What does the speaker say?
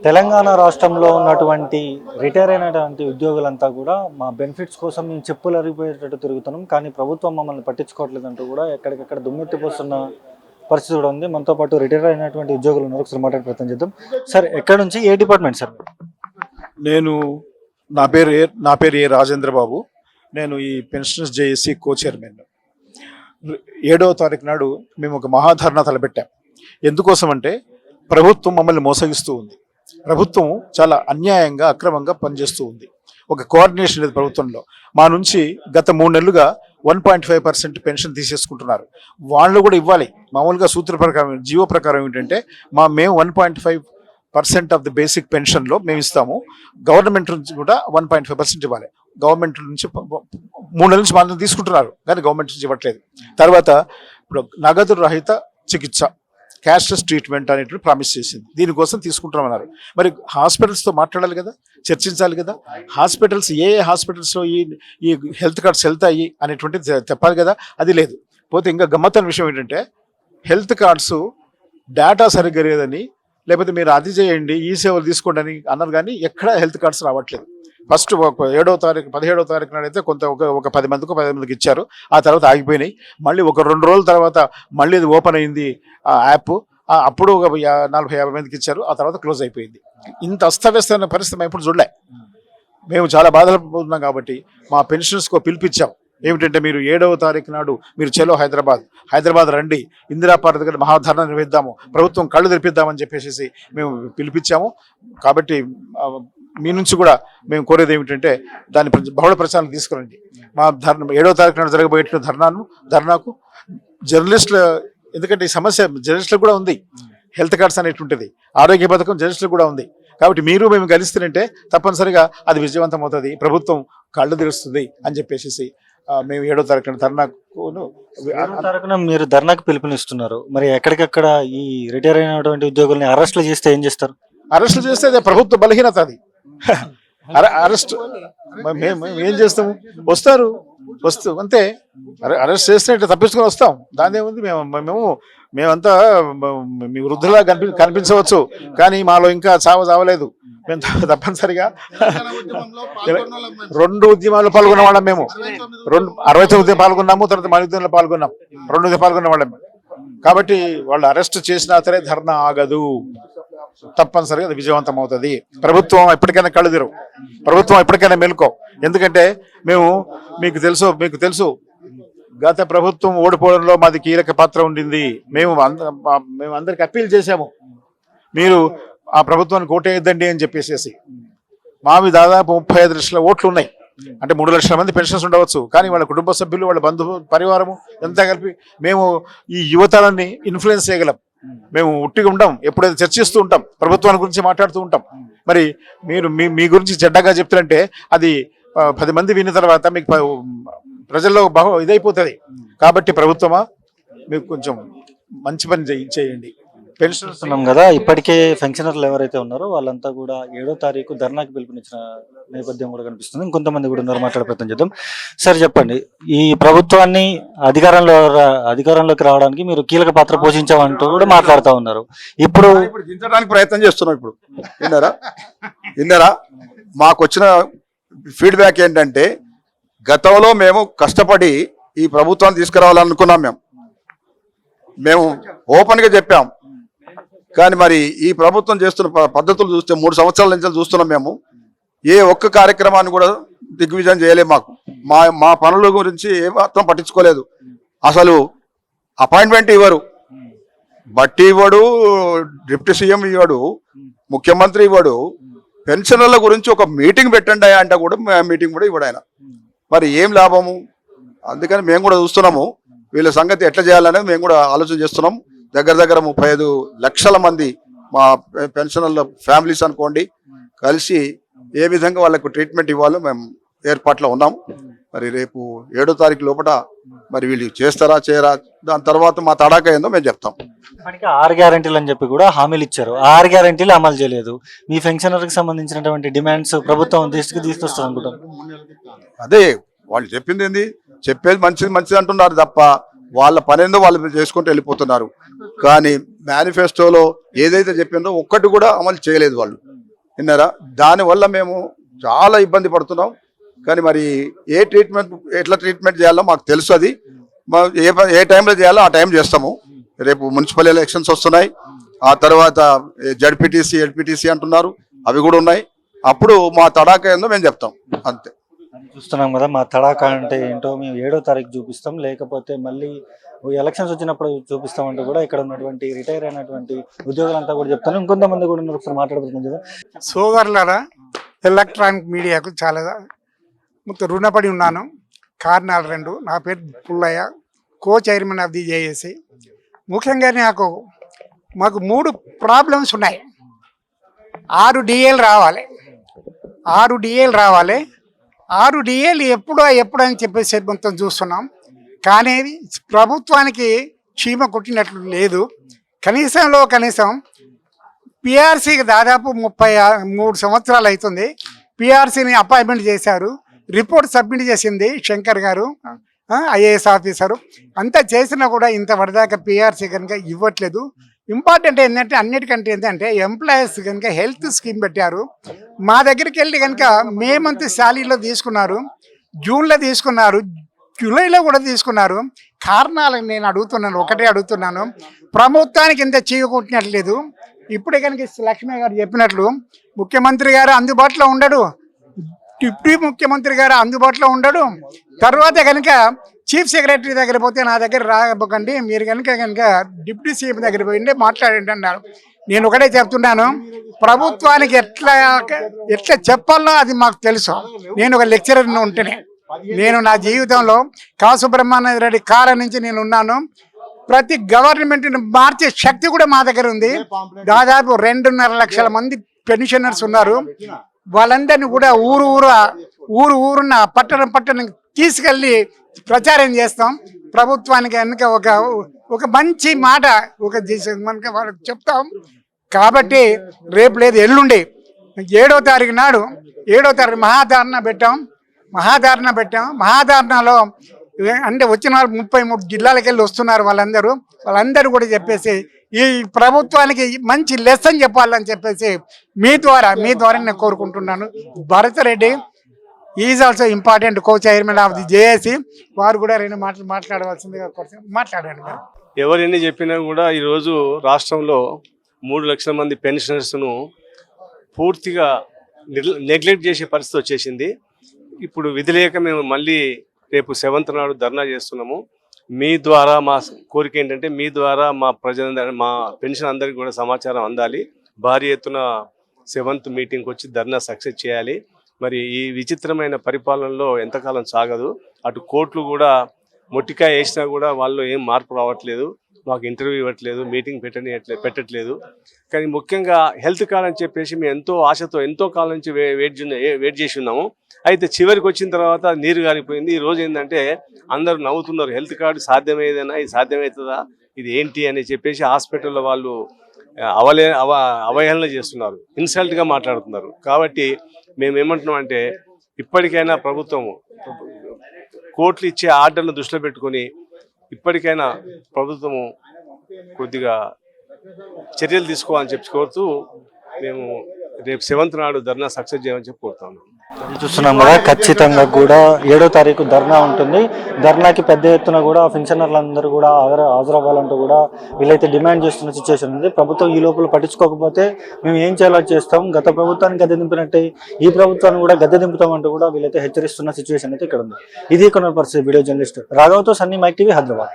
తెలంగాణ రాష్ట్రంలో ఉన్నటువంటి రిటైర్ అయినటువంటి ఉద్యోగులంతా కూడా మా బెనిఫిట్స్ కోసం మేము చెప్పులు అరిగిపోయేటట్టు తిరుగుతున్నాం, కానీ ప్రభుత్వం మమ్మల్ని పట్టించుకోవట్లేదంటూ కూడా ఎక్కడికక్కడ దుమ్మెత్తిపోతున్న పరిస్థితి కూడా ఉంది. మనతో పాటు రిటైర్ అయినటువంటి ఉద్యోగులు ఉన్నారు, ఒకసారి మాట్లాడే ప్రయత్నం చేద్దాం. సార్, ఎక్కడ నుంచి, ఏ డిపార్ట్మెంట్ సార్? నేను నా పేరు ఏ రాజేంద్ర బాబు. నేను ఈ పెన్షనర్స్ జేఏసీ కో చైర్మన్. 7వ తారీఖు నాడు మేము ఒక మహాధర్నా తలపెట్టాం. ఎందుకోసం అంటే ప్రభుత్వం మమ్మల్ని మోసగిస్తూ ఉంది. ప్రభుత్వం చాలా అన్యాయంగా అక్రమంగా పనిచేస్తూ ఉంది. ఒక కోఆర్డినేషన్ లేదు ప్రభుత్వంలో. మా నుంచి గత 3 నెలలుగా 1.5% పెన్షన్ తీసేసుకుంటున్నారు. వాళ్ళు కూడా ఇవ్వాలి. మామూలుగా సూత్ర ప్రకారం, జీవో ప్రకారం ఏంటంటే మేము 1.5% ఆఫ్ ది బేసిక్ పెన్షన్లో మేము ఇస్తాము. గవర్నమెంట్ నుంచి కూడా 1.5% ఇవ్వాలి. గవర్నమెంట్ నుంచి 3 నెలల నుంచి మాత్రం తీసుకుంటున్నారు, కానీ గవర్నమెంట్ నుంచి ఇవ్వట్లేదు. తర్వాత ఇప్పుడు నగదు రహిత చికిత్స, క్యాష్లెస్ ట్రీట్మెంట్ అనేటువంటి ప్రామిస్ చేసింది. దీనికోసం తీసుకుంటామన్నారు. మరి హాస్పిటల్స్తో మాట్లాడాలి కదా, చర్చించాలి కదా. హాస్పిటల్స్ ఏ హాస్పిటల్స్లో ఈ హెల్త్ కార్డ్స్ వెళ్తాయి అనేటువంటిది చెప్పాలి కదా. అది లేదు. పోతే ఇంకా గమ్మత్తైన విషయం ఏంటంటే హెల్త్ కార్డ్స్ డేటా సరిగ్గా లేదని, లేకపోతే మీరు అది చేయండి, ఈ సేవలు తీసుకోండి అని అన్నారు, కానీ ఎక్కడ హెల్త్ కార్డ్స్ రావట్లేదు. ఫస్ట్ 17వ తారీఖు నాడైతే ఒక 10 మందికి ఇచ్చారు. ఆ తర్వాత ఆగిపోయినాయి. మళ్ళీ ఒక 2 రోజుల తర్వాత మళ్ళీ ఇది ఓపెన్ అయింది ఆ యాప్. అప్పుడు ఒక 40-50 మందికి ఇచ్చారు. ఆ తర్వాత క్లోజ్ అయిపోయింది. ఇంత అస్తవ్యస్తమైన పరిస్థితి మేము ఇప్పుడు చూడలే. మేము చాలా బాధపడుతున్నాం. కాబట్టి మా పెన్షనర్స్కు పిలిపించాం. ఏమిటంటే మీరు 7వ తారీఖు నాడు మీరు చలో హైదరాబాద్ రండి, ఇందిరా పార్క్ దగ్గర మహాధర్నా నిర్వహిద్దాము, ప్రభుత్వం కళ్ళు తెరిపిద్దామని చెప్పేసి మేము పిలిపించాము. కాబట్టి మీ నుంచి కూడా మేము కోరేది ఏమిటంటే దాని బహుళ ప్రచారం తీసుకురండి. మా 7వ తారీఖు నాడు జరగబోయేటువంటి ధర్నాకు జర్నలిస్టులు, ఎందుకంటే ఈ సమస్య జర్నలిస్టులకు కూడా ఉంది. హెల్త్ కార్డ్స్ అనేటువంటిది, ఆరోగ్య పథకం జర్నలిస్టులకు కూడా ఉంది. కాబట్టి మేము కలిస్తేనంటే తప్పనిసరిగా అది విజయవంతం అవుతుంది, ప్రభుత్వం కళ్ళు తెరుస్తుంది అని చెప్పేసి మేము 7వ తారీఖున మీరు ధర్నాకు పిలుపునిస్తున్నారు. మరి ఎక్కడికక్కడ ఈ రిటైర్ అయినటువంటి ఉద్యోగుల్ని అరెస్టులు చేస్తే ఏం చేస్తారు? అరెస్టులు చేస్తే అదే ప్రభుత్వ బలహీనత. అది అరెస్ట్ మేము ఏం చేస్తాము? వస్తారు అంతే. అరెస్ట్ చేస్తే తప్పించుకొని వస్తాం. దాని ఏముంది? మేమంతా మీ వృద్ధులా కనిపించవచ్చు, కానీ మాలో ఇంకా చావలేదు. మేము తప్పనిసరిగా 2 ఉద్యమాల్లో పాల్గొన్న వాళ్ళం. మేము 69 పాల్గొన్నాము, తర్వాత మన ఉద్యమంలో పాల్గొన్నాం. 2 పాల్గొన్న వాళ్ళం. కాబట్టి వాళ్ళు అరెస్ట్ చేసినా సరే ధర్నా ఆగదు, తప్పనిసరిగా అది విజయవంతం అవుతుంది. ప్రభుత్వం ఎప్పటికైనా కళ్ళు తెరవు, ప్రభుత్వం ఎప్పటికైనా మేలుకో. ఎందుకంటే మీకు తెలుసు గత ప్రభుత్వం ఓడిపోవడంలో మాది కీలక పాత్ర ఉండింది. మేము అందరికి అప్పీల్ చేశాము, మీరు ఆ ప్రభుత్వానికి ఓటేయద్దండి అని చెప్పేసి. మావి దాదాపు 35 లక్షల ఓట్లు ఉన్నాయి. అంటే 3 లక్షల మంది పెన్షన్స్ ఉండవచ్చు, కానీ వాళ్ళ కుటుంబ సభ్యులు, వాళ్ళ బంధు పరివారము ఎంత కలిపి మేము ఈ యువతరాన్ని ఇన్ఫ్లుయెన్స్ చేయగలం. మేము ఉట్టిగా ఉంటాం, ఎప్పుడైతే చర్చిస్తూ ఉంటాం, ప్రభుత్వాన్ని గురించి మాట్లాడుతూ ఉంటాం. మరి మీరు మీ గురించి చెడ్డగా చెప్తారంటే అది 10 మంది విన్న తర్వాత మీకు ప్రజల్లో ఇదైపోతుంది. కాబట్టి ప్రభుత్వమా, మీకు కొంచెం మంచి పని చేయండి. పెన్షనర్స్ ఉన్నాం కదా, ఇప్పటికే పెన్షనర్లు ఎవరైతే ఉన్నారో వాళ్ళంతా కూడా 7వ తారీఖు ధర్నాకి పిలుపునిచ్చిన నేపథ్యం కూడా కనిపిస్తుంది. ఇంకొంతమంది కూడా ఉన్నారు, మాట్లాడే ప్రయత్నం చేద్దాం. సార్ చెప్పండి, ఈ ప్రభుత్వాన్ని అధికారంలోకి రావడానికి మీరు కీలక పాత్ర పోషించామంటూ కూడా మాట్లాడుతూ ఉన్నారు. ఇప్పుడు దించడానికి ప్రయత్నం చేస్తున్నాం. ఇప్పుడు విన్నారా? మాకు వచ్చిన ఫీడ్బ్యాక్ ఏంటంటే గతంలో మేము కష్టపడి ఈ ప్రభుత్వాన్ని తీసుకురావాలనుకున్నాం. మేము ఓపెన్గా చెప్పాం. కానీ మరి ఈ ప్రభుత్వం చేస్తున్న పద్ధతులు చూస్తే 3 సంవత్సరాల నుంచి చూస్తున్నాం. మేము ఏ ఒక్క కార్యక్రమాన్ని కూడా దిగ్విజయం చేయలేము. మా పనుల గురించి ఏమాత్రం పట్టించుకోలేదు. అసలు అపాయింట్మెంట్ ఇవ్వరు, బట్టి ఇవ్వడు, డిప్యూటీ సీఎం ఇవ్వడు, ముఖ్యమంత్రి ఇవ్వడు. పెన్షనర్ల గురించి ఒక మీటింగ్ పెట్టండి అంటే కూడా మీటింగ్ కూడా ఇవ్వడు ఆయన. మరి ఏం లాభము? అందుకని మేము కూడా చూస్తున్నాము వీళ్ళ సంగతి ఎట్లా చేయాలనేది మేము కూడా ఆలోచన చేస్తున్నాం. దగ్గర 35 లక్షల మంది మా పెన్షనర్ల ఫ్యామిలీస్ అనుకోండి కలిసి ఏ విధంగా వాళ్ళకు ట్రీట్మెంట్ ఇవ్వాలో మేము ఏర్పాట్లో ఉన్నాం. మరి రేపు 7వ తారీఖు లోపల మరి వీళ్ళు చేస్తారా చేయరా, దాని తర్వాత మా తడాక ఏందో మేము చెప్తాం. 6 గ్యారెంటీలు అని చెప్పి కూడా హామీలు ఇచ్చారు. 6 గ్యారెంటీలు అమలు చేయలేదు. మీ పెన్షనర్కి సంబంధించినటువంటి డిమాండ్స్ ప్రభుత్వం దృష్టికి తీసుకొస్తారు అనుకుంటారు. అదే వాళ్ళు చెప్పింది ఏంది, చెప్పేది మంచిది అంటున్నారు తప్ప వాళ్ళ పనేందో వాళ్ళు చేసుకుంటూ వెళ్ళిపోతున్నారు. కానీ మేనిఫెస్టోలో ఏదైతే చెప్పిందో ఒక్కటి కూడా అమలు చేయలేదు వాళ్ళు. విన్నారా? దానివల్ల మేము చాలా ఇబ్బంది పడుతున్నాం. కానీ మరి ఎట్లా ట్రీట్మెంట్ చేయాలో మాకు తెలుసు. అది ఏ టైంలో చేయాలో ఆ టైం చేస్తాము. రేపు మున్సిపల్ ఎలక్షన్స్ వస్తున్నాయి, ఆ తర్వాత జడ్పీటీసీ ఎల్పీటీసీ అంటున్నారు, అవి కూడా ఉన్నాయి. అప్పుడు మా తడాక ఏందో మేము చెప్తాం అంతే. చూస్తున్నాం కదా, మా తడాకా అంటే ఏంటో మేము 7వ తారీఖు చూపిస్తాం, లేకపోతే మళ్ళీ ఎలక్షన్స్ వచ్చినప్పుడు చూపిస్తామంటూ కూడా ఇక్కడ ఉన్నటువంటి రిటైర్ అయినటువంటి ఉద్యోగులంతా కూడా చెప్తాను. ఇంకొంతమంది కూడా ఉన్నారు, ఒకసారి మాట్లాడుతున్నాం కదా. సోదరులారా, ఎలక్ట్రానిక్ మీడియాకు చాలా రుణపడి ఉన్నాను. కారణాలు 2. నా పేరు Pullayya, co chairman of the JAC. ముఖ్యంగా మాకు 3 ప్రాబ్లమ్స్ ఉన్నాయి. 6 డిఏలు రావాలి, 6 డిఏలు రావాలి. 6 డిఏలు ఎప్పుడు అని చెప్పేసి మొత్తం చూస్తున్నాం. కానీ ప్రభుత్వానికి చీమ కొట్టినట్లు లేదు. కనీసం పిఆర్సీకి దాదాపు 33 సంవత్సరాలు అవుతుంది. పిఆర్సీని అపాయింట్మెంట్ చేశారు, రిపోర్ట్ సబ్మిట్ చేసింది శంకర్ గారు, ఐఏఎస్ ఆఫీసరు. అంతా చేసినా కూడా ఇంతవరదాకా పిఆర్సీ కనుక ఇవ్వట్లేదు. ఇంపార్టెంట్ ఏంటంటే అన్నిటికంటే ఏంటంటే ఎంప్లాయీస్ కనుక హెల్త్ స్కీమ్ పెట్టారు. మా దగ్గరికి వెళ్ళి కనుక మే మంత్ శాలరీలో తీసుకున్నారు, జూన్లో తీసుకున్నారు, జూలైలో కూడా తీసుకున్నారు. కారణాలు నేను ఒకటే అడుగుతున్నాను. ప్రభుత్వానికి ఇంత చీకొట్టినట్లేదు. ఇప్పుడే కనుక లక్ష్మీ గారు చెప్పినట్లు ముఖ్యమంత్రి గారు అందుబాటులో ఉండడు, డిప్యూటీ ముఖ్యమంత్రి గారు అందుబాటులో ఉండడు. తర్వాత కనుక చీఫ్ సెక్రటరీ దగ్గర పోతే నా దగ్గర రాకండి, మీరు కనుక డిప్యూటీ సీఎం దగ్గర పోయిండే మాట్లాడండి అన్నారు. నేను ఒకటే చెప్తున్నాను, ప్రభుత్వానికి ఎట్లా చెప్పాలో అది మాకు తెలుసు. నేను ఒక లెక్చరర్ ఉంటేనే, నేను నా జీవితంలో సుబ్రహ్మణ్య రెడ్డి కాలం నుంచి నేను ఉన్నాను. ప్రతి గవర్నమెంట్ని మార్చే శక్తి కూడా మా దగ్గర ఉంది. దాదాపు 2.5 లక్షల మంది పెన్షనర్స్ ఉన్నారు. వాళ్ళందరినీ కూడా ఊరున్న పట్టణం తీసుకెళ్ళి ప్రచారం చేస్తాం. ప్రభుత్వానికి కనుక ఒక మంచి మాట మనకి వాళ్ళకి చెప్తాం. కాబట్టి రేపు లేదు ఎల్లుండి 7వ తారీఖు నాడు మహాధారణ పెట్టాం. మహాధారణలో అంటే వచ్చిన వాళ్ళు 33 జిల్లాలకు వెళ్ళి వస్తున్నారు. వాళ్ళందరూ కూడా చెప్పేసి ఈ ప్రభుత్వానికి మంచి లెసన్ చెప్పాలని చెప్పేసి మీ ద్వారా నేను కోరుకుంటున్నాను. Bharat Reddy is also important co chairman of the JAC. వారు కూడా 2 మాటలు మాట్లాడవలసిందిగా మాట్లాడండి. ఎవరు ఎన్ని చెప్పినా కూడా ఈరోజు రాష్ట్రంలో 3 లక్షల మంది పెన్షనర్స్ను పూర్తిగా నెగ్లెక్ట్ చేసే పరిస్థితి వచ్చేసింది. ఇప్పుడు విధి లేక మేము మళ్ళీ రేపు 7th నాడు ధర్నా చేస్తున్నాము. మీ ద్వారా మా కోరిక ఏంటంటే, మీ ద్వారా మా ప్రజలందరూ, మా పెన్షన్ అందరికీ కూడా సమాచారం అందాలి. భారీ ఎత్తున 7th మీటింగ్కి వచ్చి ధర్నా సక్సెస్ చేయాలి. మరి ఈ విచిత్రమైన పరిపాలనలో ఎంతకాలం సాగదు. అటు కోర్టులు కూడా మొట్టికాయ వేసినా కూడా వాళ్ళు ఏం మార్పు రావట్లేదు. మాకు ఇంటర్వ్యూ ఇవ్వట్లేదు, మీటింగ్ పెట్టట్లేదు. కానీ ముఖ్యంగా హెల్త్ కార్డ్ అని చెప్పేసి మేము ఎంతో ఆశతో ఎంతో కాలం నుంచి వెయిట్ చేసి ఉన్నాము. అయితే చివరికి వచ్చిన తర్వాత నీరు గారిపోయింది. ఈ రోజు ఏంటంటే అందరూ నవ్వుతున్నారు, హెల్త్ కార్డు సాధ్యమయ్యేదైనా, ఇది సాధ్యమవుతుందా, ఇది ఏంటి అని చెప్పేసి హాస్పిటల్లో వాళ్ళు అవహేళన చేస్తున్నారు, ఇన్సల్ట్గా మాట్లాడుతున్నారు. కాబట్టి మేము ఏమంటున్నాం అంటే, ఇప్పటికైనా ప్రభుత్వము కోర్టులు ఇచ్చే ఆర్డర్లను దృష్టిలో పెట్టుకొని ఇప్పటికైనా ప్రభుత్వము కొద్దిగా చర్యలు తీసుకోవాలని చెప్పి కోరుతూ మేము రేపు 7th నాడు ధర్నా సక్సెస్ చేయమని చెప్పి కోరుతాము. చూస్తున్నాం కదా, ఖచ్చితంగా కూడా 7వ తారీఖు ధర్నా ఉంటుంది. ధర్నాకి పెద్ద ఎత్తున కూడా పెన్షనర్లందరూ కూడా హాజరవ్వాలంటూ కూడా వీళ్ళైతే డిమాండ్ చేస్తున్న సిచ్యువేషన్ ఉంది. ప్రభుత్వం ఈ లోపల పట్టించుకోకపోతే మేము ఏం చేయాలో చేస్తాం, గత ప్రభుత్వాన్ని గద్దె దింపినట్టే ఈ ప్రభుత్వాన్ని కూడా గద్దె దింపుతామంటూ కూడా వీళ్ళైతే హెచ్చరిస్తున్న సిచ్యువేషన్ అయితే ఇక్కడ ఉంది. ఇది కొన్న పరిస్థితి. వీడియో జర్నలిస్ట్ రాఘవ్తో సన్నీ, మైక్ టీవీ, హైదరాబాద్.